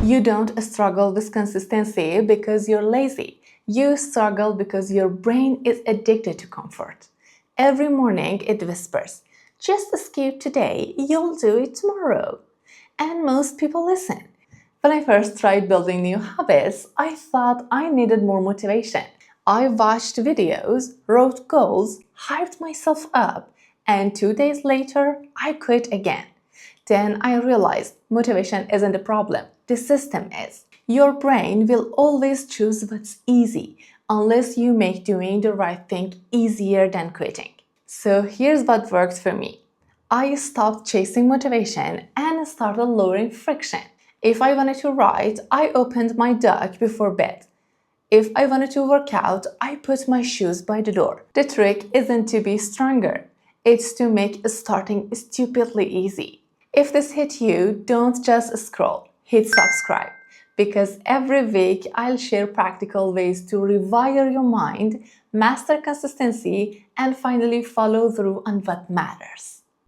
You don't struggle with consistency because you're lazy. You struggle because your brain is addicted to comfort. Every morning it whispers, just skip today, you'll do it tomorrow. And most people listen. When I first tried building new habits, I thought I needed more motivation. I watched videos, wrote goals, hyped myself up, and 2 days later, I quit again. Then I realized motivation isn't the problem, the system is. Your brain will always choose what's easy unless you make doing the right thing easier than quitting. So here's what worked for me. I stopped chasing motivation and started lowering friction. If I wanted to write, I opened my dock before bed. If I wanted to work out, I put my shoes by the door. The trick isn't to be stronger, it's to make starting stupidly easy. If this hit you, don't just scroll, hit subscribe. Because every week I'll share practical ways to rewire your mind, master consistency, and finally follow through on what matters.